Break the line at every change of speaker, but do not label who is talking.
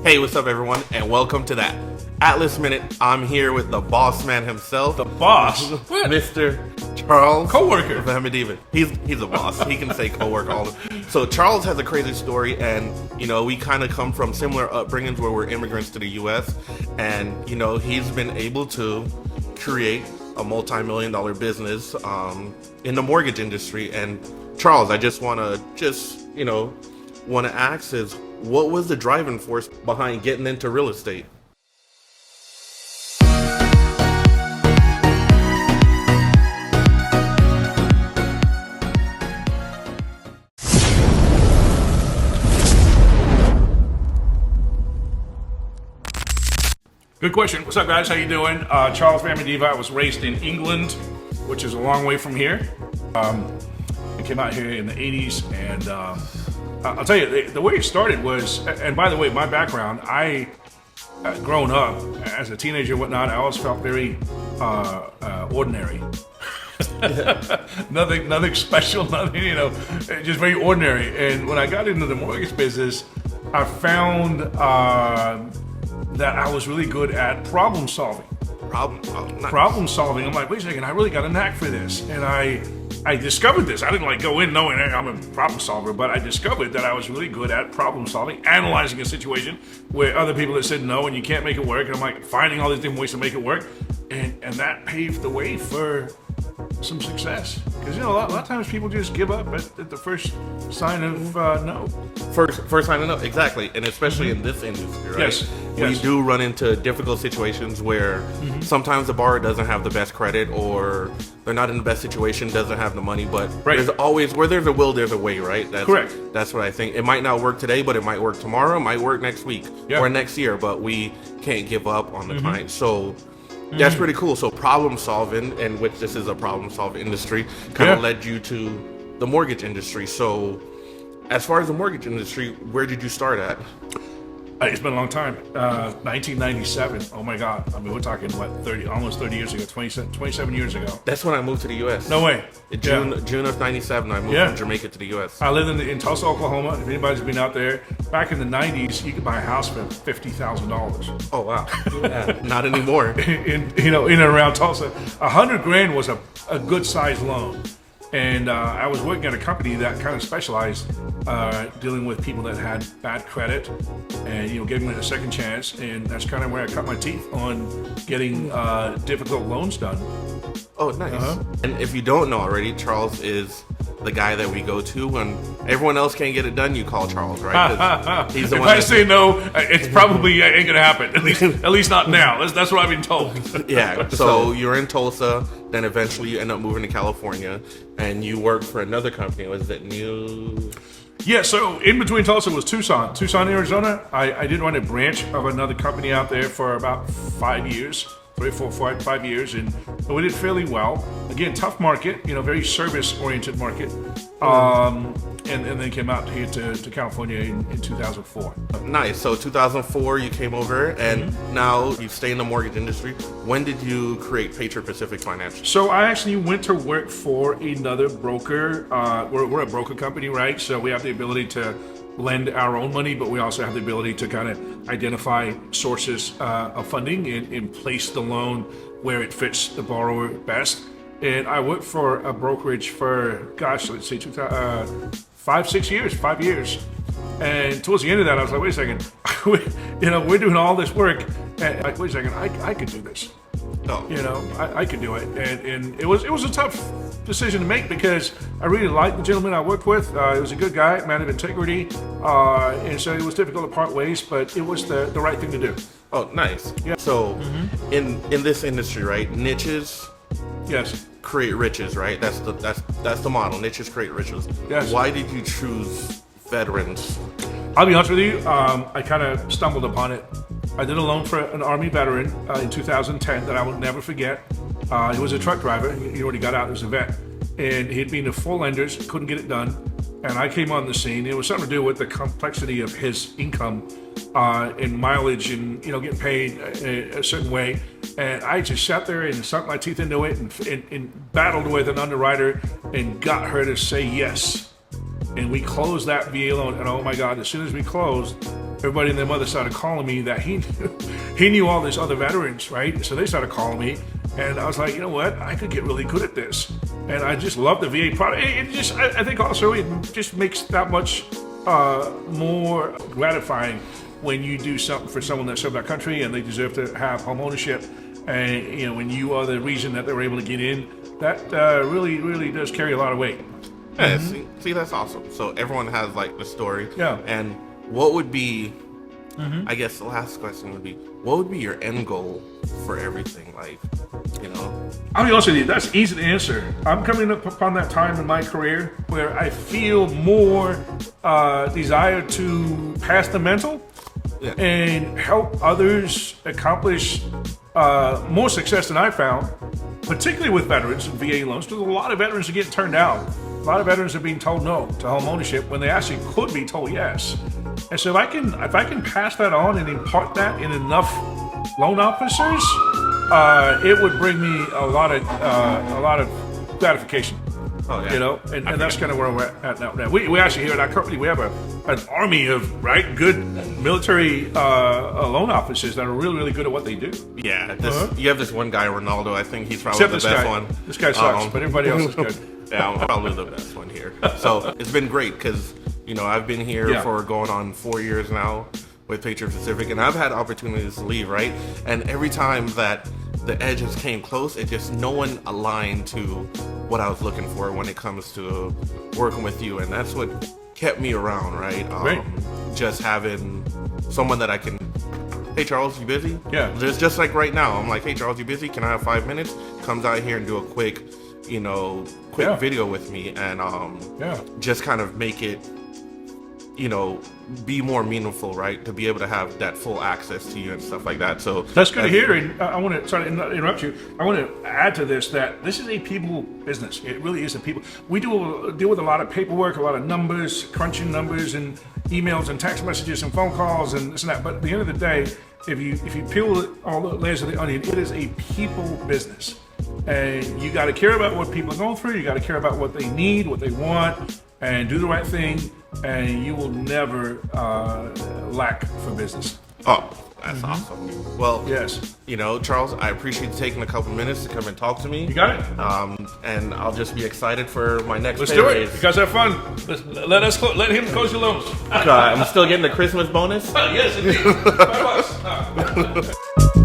Hey, what's up, everyone, and welcome to that Atlas Minute. I'm here with the boss man himself.
The boss? What?
Mr. Charles
Co-worker.
Vamadeva. He's a boss. He can say co-worker. So Charles has a crazy story, and, we kind of come from similar upbringings where we're immigrants to the U.S., and, he's been able to create a multi-million-dollar business in the mortgage industry. And Charles, I just want to ask is, what was the driving force behind getting into real estate?
Good question. What's up, guys? How you doing? Charles Vamadeva. I was raised in England, which is a long way from here. I came out here in the 80s, and I'll tell you, the way it started was, and by the way, my background, growing up as a teenager and whatnot, I always felt very ordinary. nothing special, nothing, just very ordinary. And when I got into the mortgage business, I found that I was really good at problem solving.
Nice.
Problem solving. I'm like, wait a second, I really got a knack for this. And I discovered this. I didn't go in knowing I'm a problem solver, but I discovered that I was really good at problem solving, analyzing a situation where other people had said no and you can't make it work. And I'm finding all these different ways to make it work. And that paved the way for some success. Because, a lot of times people just give up at the first sign of no.
First sign of no, exactly. And especially in this industry, right?
Yes.
We do run into difficult situations where sometimes the borrower doesn't have the best credit, or they're not in the best situation, doesn't have the money, but there's always, where there's a will, there's a way, right?
Correct.
That's what I think. It might not work today, but it might work tomorrow, it might work next week or next year, but we can't give up on the client. So that's pretty cool. So problem solving, and which this is a problem solving industry, kind of led you to the mortgage industry. So as far as the mortgage industry, where did you start at?
It's been a long time. 1997. Oh my God. We're talking almost 30 years ago, 27 years ago.
That's when I moved to the U.S.
No way.
June of 97, I moved from Jamaica to the U.S.
I lived in Tulsa, Oklahoma. If anybody's been out there, back in the 90s, you could buy a house for $50,000.
Oh, wow. Yeah, not anymore.
in and around Tulsa. $100,000 was a good sized loan. And I was working at a company that kind of specialized dealing with people that had bad credit and, giving them a second chance. And that's kind of where I cut my teeth on getting difficult loans done.
Oh, nice. And if you don't know already, Charles is the guy that we go to when everyone else can't get it done. You call Charles, right?
He's the one. If I say no, it's probably ain't gonna happen. At least not now. That's what I've been told.
Yeah. So you're in Tulsa, then eventually you end up moving to California, and you work for another company. Was it New?
Yeah, so in between Tulsa was Tucson, Arizona. I did run a branch of another company out there for about 5 years. 3, 4, 5 years, and we did fairly well. Again, tough market, very service-oriented market, and then came out here to California in 2004.
Nice. So 2004, you came over, and now you stay in the mortgage industry. When did you create Patriot Pacific Financial?
So I actually went to work for another broker. We're a broker company, right? So we have the ability to lend our own money, but we also have the ability to kind of identify sources of funding and place the loan where it fits the borrower best. And I worked for a brokerage for, let's say 5 years. And towards the end of that, I was like, wait a second, we're doing all this work. And wait a second, I could do this.
Oh.
I could do it. And it was a tough decision to make because I really liked the gentleman I worked with. He was a good guy, man of integrity. And so it was difficult to part ways, but it was the right thing to do.
Oh, nice. Yeah. So in this industry, right, niches create riches, right? That's the model. Niches create riches.
Yes.
Why did you choose veterans?
I'll be honest with you, I kind of stumbled upon it. I did a loan for an Army veteran in 2010 that I will never forget. He was a truck driver. He already got out as a vet. And he'd been to 4 lenders, couldn't get it done. And I came on the scene. It was something to do with the complexity of his income and mileage and, getting paid a certain way. And I just sat there and sunk my teeth into it and battled with an underwriter and got her to say yes. And we closed that VA loan. And oh my God, as soon as we closed, everybody and their mother started calling me that he knew all these other veterans, right? So they started calling me, and I was like, you know what? I could get really good at this, and I just love the VA product. I think also it just makes that much more gratifying when you do something for someone that served our country and they deserve to have home ownership, and when you are the reason that they were able to get in, that really does carry a lot of weight.
Yeah, see, that's awesome. So everyone has like the story.
Yeah.
And what would be, I guess the last question would be, what would be your end goal for everything? Like,
I'll be honest with you, that's easy to answer. I'm coming up upon that time in my career where I feel more desire to pass the mantle and help others accomplish more success than I found, particularly with veterans and VA loans, because a lot of veterans are getting turned down. A lot of veterans are being told no to home ownership when they actually could be told yes. And so if I can pass that on and impart that in enough loan officers, it would bring me a lot of gratification.
Oh, yeah.
And that's kind of where we're at now. We actually here at our company, we have an army of good military loan officers that are really good at what they do.
Yeah, you have this one guy, Ronaldo. I think he's probably the best one.
This guy sucks, but everybody else is good.
Yeah, I'm probably the best one here. So it's been great because I've been here for going on 4 years now with Patriot Pacific, and I've had opportunities to leave, right? And every time that the edges came close, it just no one aligned to what I was looking for when it comes to working with you, and that's what kept me around, right?
Right.
Just having someone that I can, hey Charles, you busy?
Yeah.
Just like right now, I'm like, hey Charles, you busy? Can I have 5 minutes? Comes out here and do a quick video with me, and just kind of make it be more meaningful, right? To be able to have that full access to you and stuff like that. So
that's good to hear. And I want to interrupt you. I want to add to this that this is a people business. It really is a people. We deal with a lot of paperwork, a lot of numbers, crunching numbers, and emails and text messages and phone calls and this and that. But at the end of the day, if you peel all the layers of the onion, it is a people business, and you got to care about what people are going through. You got to care about what they need, what they want, and do the right thing, and you will never lack for business.
Oh, that's awesome. Well,
yes.
Charles, I appreciate you taking a couple minutes to come and talk to me.
You got it.
And I'll just be excited for my next
Let's
pay
do
raise.
it. You guys have fun. Let him close your loans.
I'm still getting the Christmas bonus?
Yes, indeed. $5.